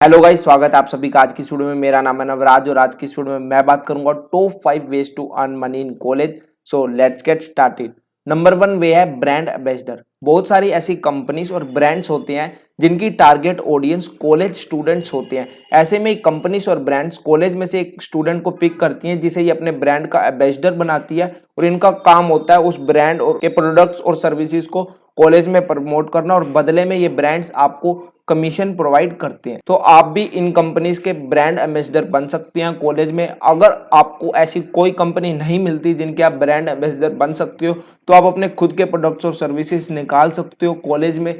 Hello guys, स्वागत है आप सभी का आज की वीडियो में। मेरा नाम है नवराज और आज की वीडियो में मैं बात करूंगा top 5 ways to earn money in college. So let's get started. Number 1 way है ब्रांड एम्बेसडर। बहुत सारी ऐसी कंपनीज और ब्रांड्स होते हैं जिनकी टारगेट ऑडियंस कॉलेज स्टूडेंट्स होते हैं। ऐसे में कंपनीज और ब्रांड्स कॉलेज में से एक स्टूडेंट को पिक करती हैं जिसे ये अपने ब्रांड का एम्बेसडर बनाती है और इनका काम होता है उस ब्रांड और के प्रोडक्ट्स और सर्विसेज को कॉलेज में प्रमोट करना और बदले में ये ब्रांड्स आपको कमीशन प्रोवाइड करते हैं। तो आप भी इन कंपनीज के ब्रांड एम्बेसडर बन सकते हैं कॉलेज में। अगर आपको ऐसी कोई कंपनी नहीं मिलती जिनके आप ब्रांड एम्बेसडर बन सकते हो तो आप अपने खुद के प्रोडक्ट्स और सर्विसेज निकाल सकते हो कॉलेज में।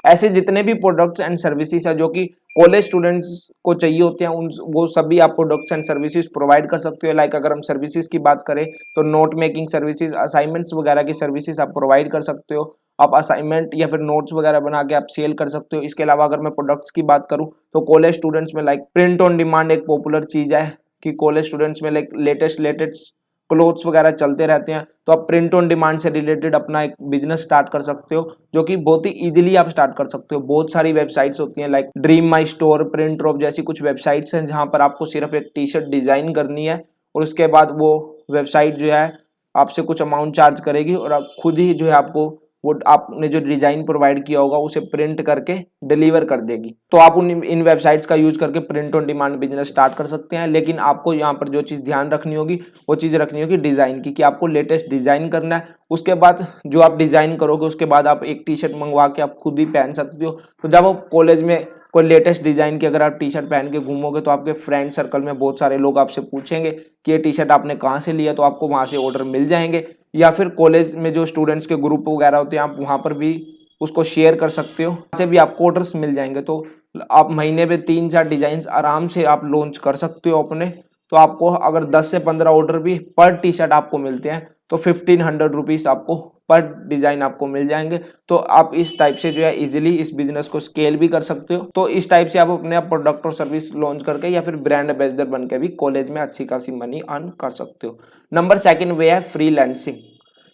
ऐसे जितने भी प्रोडक्ट्स एंड सर्विसेज है जो कि कॉलेज स्टूडेंट्स को चाहिए होते हैं उन वो सभी आप प्रोडक्ट्स एंड सर्विसेज प्रोवाइड कर सकते हो। अगर हम सर्विसेज की बात करें तो नोट मेकिंग सर्विसेज, असाइनमेंट्स वगैरह की सर्विसेज आप प्रोवाइड कर सकते हो। आप असाइनमेंट या फिर नोट्स वगैरह बना के आप सेल कर सकते हो। इसके अलावा अगर मैं प्रोडक्ट्स की बात करूं तो कॉलेज स्टूडेंट्स में प्रिंट ऑन डिमांड एक पॉपुलर चीज है कि कॉलेज स्टूडेंट्स में लेटेस्ट क्लोथ्स वगैरह चलते रहते हैं। तो आप प्रिंट ऑन डिमांड से रिलेटेड अपना एक बिजनेस स्टार्ट कर सकते हो जो कि बहुत ही इजीली आप स्टार्ट कर सकते हो। बहुत सारी वेबसाइट्स होती हैं ड्रीम माई स्टोर, प्रिंट ड्रॉप जैसी कुछ वेबसाइट्स हैं जहां पर आपको सिर्फ एक टी शर्ट डिजाइन करनी है और उसके बाद वो वेबसाइट जो है आपसे कुछ अमाउंट चार्ज करेगी और आप खुद ही जो है आपको वो आपने जो डिजाइन प्रोवाइड किया होगा उसे प्रिंट करके डिलीवर कर देगी। तो आप इन वेबसाइट्स का यूज करके print on demand business start कर सकते हैं। लेकिन आपको यहाँ पर जो चीज़ ध्यान रखनी होगी वो चीज़ रखनी होगी डिज़ाइन की, कि आपको लेटेस्ट डिज़ाइन करना है। उसके बाद जो आप डिज़ाइन करोगे उसके बाद आप एक टी शर्ट मंगवा के आप खुद ही पहन सकते हो। तो जब आप कॉलेज में कोई लेटेस्ट डिज़ाइन की अगर आप टी शर्ट पहन के घूमोगे तो आपके फ्रेंड सर्कल में बहुत सारे लोग आपसे पूछेंगे कि ये टी शर्ट आपने कहाँ से लिया, तो आपको वहाँ से ऑर्डर मिल जाएंगे। या फिर कॉलेज में जो स्टूडेंट्स के ग्रुप वगैरह होते हैं आप वहाँ पर भी उसको शेयर कर सकते हो, वहाँ से भी आपको ऑर्डर्स मिल जाएंगे। तो आप महीने में 3-4 डिजाइन आराम से आप लॉन्च कर सकते हो अपने। तो आपको अगर 10 से 15 ऑर्डर भी पर टी शर्ट आपको मिलते हैं तो 1500 रुपीज़ आपको पर डिजाइन आपको मिल जाएंगे। तो आप इस टाइप से जो है इजीली इस बिजनेस को स्केल भी कर सकते हो। तो इस टाइप से आप अपने प्रोडक्ट और सर्विस लॉन्च करके या फिर ब्रांड एम्बेसडर बन के भी कॉलेज में अच्छी खासी मनी अर्न कर सकते हो। नंबर 2 वे है फ्रीलांसिंग।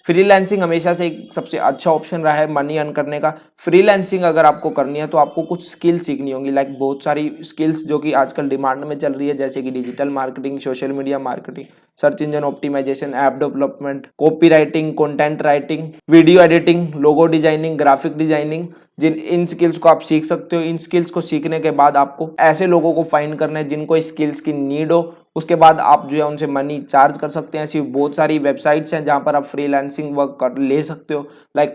फ्रीलांसिंग हमेशा से एक सबसे अच्छा ऑप्शन रहा है मनी अर्न करने का। फ्रीलांसिंग अगर आपको करनी है तो आपको कुछ स्किल सीखनी होंगी, बहुत सारी स्किल्स जो कि आजकल डिमांड में चल रही है, जैसे कि digital marketing, social media marketing, search engine optimisation, app development, copy writing, content writing, video editing, logo designing, graphic designing. इन स्किल्स को आप सीख सकते हो। इन स्किल्स को सीखने के बाद आपको ऐसे लोगों को फाइंड करना है जिनको स्किल्स की नीड हो। उसके बाद आप जो है उनसे मनी चार्ज कर सकते हैं। ऐसी बहुत सारी वेबसाइट्स हैं जहां पर आप फ्रीलांसिंग वर्क कर ले सकते हो,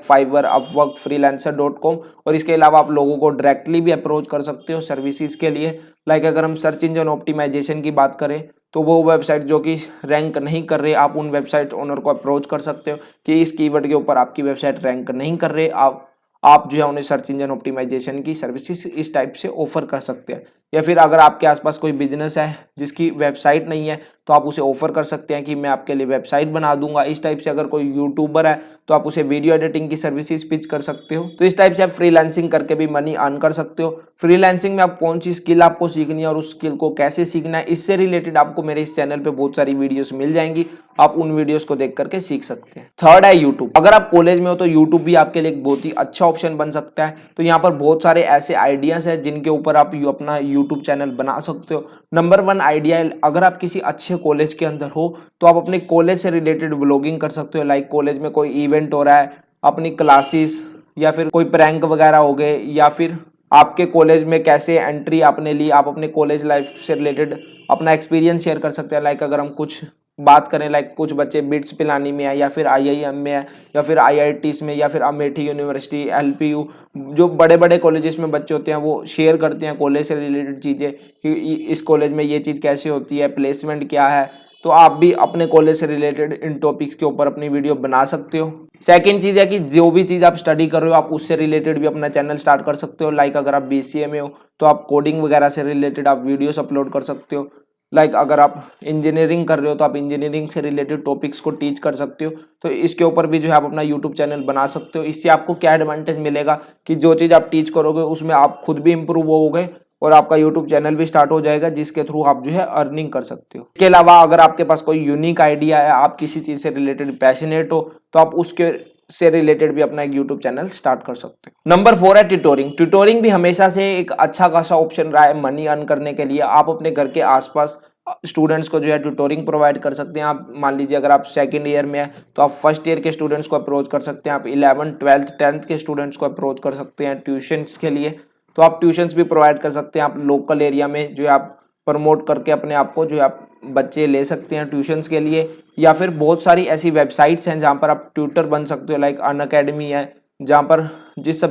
फाइवर, अपवर्क, freelancer.com। और इसके अलावा आप लोगों को डायरेक्टली भी अप्रोच कर सकते हो सर्विसेज के लिए। अगर हम सर्च इंजन ऑप्टिमाइजेशन की बात करें तो वो वेबसाइट जो कि रैंक नहीं कर रहे, आप उन वेबसाइट ओनर को अप्रोच कर सकते हो कि इस कीवर्ड के ऊपर आपकी वेबसाइट रैंक नहीं कर रहे, आप जो है उन्हें सर्च इंजन ऑप्टिमाइजेशन की सर्विसेज इस टाइप से ऑफर कर सकते हैं। या फिर अगर आपके आसपास कोई बिजनेस है जिसकी वेबसाइट नहीं है तो आप उसे ऑफर कर सकते हैं कि मैं आपके लिए वेबसाइट बना दूंगा। इस टाइप से अगर कोई यूट्यूबर है तो आप उसे वीडियो एडिटिंग की सर्विसेज पिच कर सकते हो। तो इस टाइप से आप फ्रीलांसिंग करके भी मनी अर्न कर सकते हो। फ्रीलांसिंग में आप कौन सी स्किल आपको सीखनी है और उस स्किल को कैसे सीखना है, इससे रिलेटेड आपको मेरे इस चैनल पे बहुत सारी वीडियोस मिल जाएंगी। आप उन वीडियोस को देख करके सीख सकते हैं। 3rd है यूट्यूब। अगर आप कॉलेज में हो तो यूट्यूब भी आपके लिए एक बहुत ही अच्छा ऑप्शन बन सकता है। तो यहाँ पर बहुत सारे ऐसे आइडियाज हैं जिनके ऊपर आप अपना यूट्यूब चैनल बना सकते हो। नंबर 1 आइडिया है, अगर आप किसी अच्छे कॉलेज के अंदर हो तो आप अपने कॉलेज से रिलेटेड ब्लॉगिंग कर सकते हो। कॉलेज में कोई इवेंट हो रहा है, अपनी क्लासेस या फिर कोई प्रैंक वगैरह हो गए, या फिर आपके कॉलेज में कैसे एंट्री आपने ली, आप अपने कॉलेज लाइफ से रिलेटेड अपना एक्सपीरियंस शेयर कर सकते हैं। अगर हम कुछ बात करें, कुछ बच्चे बिट्स पिलानी में है या फिर आईआईएम में है या फिर आईआईटीज में या फिर अमेठी यूनिवर्सिटी, एलपीयू, जो बड़े बड़े कॉलेजेस में बच्चे होते हैं वो शेयर करते हैं कॉलेज से रिलेटेड चीज़ें कि इस कॉलेज में ये चीज़ कैसे होती है, प्लेसमेंट क्या है। तो आप भी अपने कॉलेज से रिलेटेड इन टॉपिक्स के ऊपर अपनी वीडियो बना सकते हो। सेकंड चीज़ है कि जो भी चीज़ आप स्टडी कर रहे हो आप उससे रिलेटेड भी अपना चैनल स्टार्ट कर सकते हो। अगर आप बीसीए में हो तो आप कोडिंग वगैरह से रिलेटेड आप वीडियोस अपलोड कर सकते हो। अगर आप इंजीनियरिंग कर रहे हो तो आप इंजीनियरिंग से रिलेटेड टॉपिक्स को टीच कर सकते हो। तो इसके ऊपर भी जो है आप अपना यूट्यूब चैनल बना सकते हो। इससे आपको क्या एडवांटेज मिलेगा कि जो चीज़ आप टीच करोगे उसमें आप खुद भी इंप्रूव होगे और आपका यूट्यूब चैनल भी स्टार्ट हो जाएगा जिसके थ्रू आप जो है अर्निंग कर सकते हो। इसके अलावा अगर आपके पास कोई यूनिक आइडिया है, आप किसी चीज़ से रिलेटेड पैशनेट हो, तो आप उसके से रिलेटेड भी अपना एक यूट्यूब चैनल स्टार्ट कर सकते हो। नंबर 4 है ट्यूटोरिंग। ट्यूटोरिंग भी हमेशा से एक अच्छा खासा ऑप्शन रहा है मनी अर्न करने के लिए। आप अपने घर के आसपास स्टूडेंट्स को जो है ट्यूटोरिंग प्रोवाइड कर सकते हैं। आप मान लीजिए अगर आप सेकंड ईयर में है तो आप फर्स्ट ईयर के स्टूडेंट्स को अप्रोच कर सकते हैं, आप 11th 12th 10th के स्टूडेंट्स को अप्रोच कर सकते हैं ट्यूशन्स के लिए। तो आप ट्यूशन्स भी प्रोवाइड कर सकते हैं। आप लोकल एरिया में जो है आप प्रमोट करके अपने आप को जो है आप बच्चे ले सकते हैं ट्यूशन्स के लिए। या फिर बहुत सारी ऐसी वेबसाइट्स हैं जहाँ पर आप ट्यूटर बन सकते हो, लाइक अनअकैडमी है, जहाँ पर जिस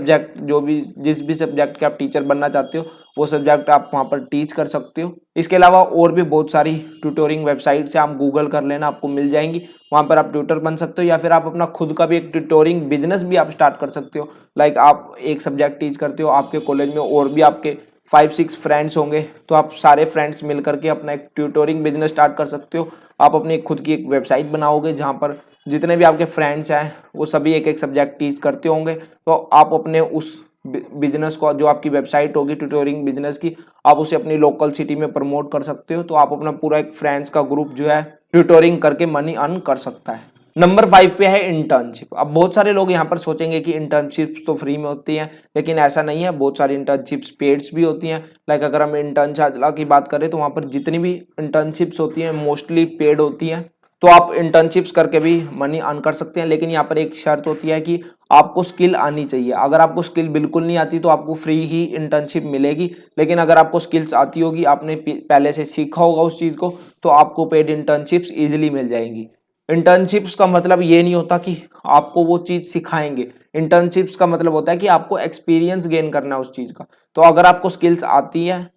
भी सब्जेक्ट के आप टीचर बनना चाहते हो वो सब्जेक्ट आप वहाँ पर टीच कर सकते हो। इसके अलावा और भी बहुत सारी ट्यूटोरिंग वेबसाइट्स हैं, आप गूगल कर लेना, आपको मिल जाएंगी। वहाँ पर आप ट्यूटर बन सकते हो या फिर आप अपना खुद का भी एक ट्यूटोरिंग बिजनेस भी आप स्टार्ट कर सकते हो। लाइक आप एक सब्जेक्ट टीच करते हो, आपके कॉलेज में और भी आपके 5-6 फ्रेंड्स होंगे, तो आप सारे फ्रेंड्स मिल करके अपना एक ट्यूटोरिंग बिजनेस स्टार्ट कर सकते हो। आप अपनी खुद की एक वेबसाइट बनाओगे जहाँ पर जितने भी आपके फ्रेंड्स हैं वो सभी एक एक सब्जेक्ट टीच करते होंगे। तो आप अपने उस बिजनेस को, जो आपकी वेबसाइट होगी ट्यूटोरिंग बिजनेस की, आप उसे अपनी लोकल सिटी में प्रमोट कर सकते हो। तो आप अपना पूरा एक फ्रेंड्स का ग्रुप जो है ट्यूटोरिंग करके मनी अर्न कर सकता है। नंबर 5 पे है इंटर्नशिप। अब बहुत सारे लोग यहाँ पर सोचेंगे कि इंटर्नशिप्स तो फ्री में होती हैं, लेकिन ऐसा नहीं है। बहुत सारी इंटर्नशिप्स पेड्स भी होती हैं। लाइक अगर हम इंटर्नशाला की बात करें तो वहाँ पर जितनी भी इंटर्नशिप्स होती हैं मोस्टली पेड होती हैं। तो आप इंटर्नशिप्स करके भी मनी अर्न कर सकते हैं, लेकिन यहाँ पर एक शर्त होती है कि आपको स्किल आनी चाहिए। अगर आपको स्किल बिल्कुल नहीं आती तो आपको फ्री ही इंटर्नशिप मिलेगी, लेकिन अगर आपको स्किल्स आती होगी, आपने पहले से सीखा होगा उस चीज़ को, तो आपको पेड इंटर्नशिप्स ईजिली मिल जाएंगी। इंटर्नशिप्स का मतलब ये नहीं होता कि आपको वो चीज़ सिखाएंगे। इंटर्नशिप्स का मतलब होता है कि आपको एक्सपीरियंस गेन करना है उस चीज़ का। तो अगर आपको स्किल्स आती है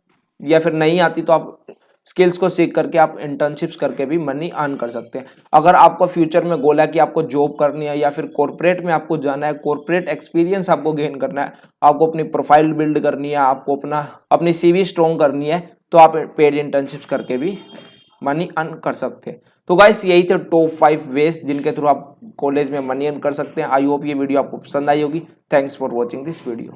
या फिर नहीं आती तो आप स्किल्स को सीख करके आप इंटर्नशिप्स करके भी मनी अर्न कर सकते हैं। अगर आपका फ्यूचर में गोल है कि आपको जॉब करनी है या फिर कॉर्पोरेट में आपको जाना है, कॉर्पोरेट एक्सपीरियंस आपको गेन करना है, आपको अपनी प्रोफाइल बिल्ड करनी है, आपको अपनी सीवी स्ट्रॉन्ग करनी है, तो आप पेड इंटर्नशिप्स करके भी मनी अर्न कर सकते हैं। तो गाइस यही थे टॉप 5 वेज जिनके थ्रू आप कॉलेज में मनी अर्न कर सकते हैं। आई होप ये वीडियो आपको पसंद आई होगी। Thanks for watching this video.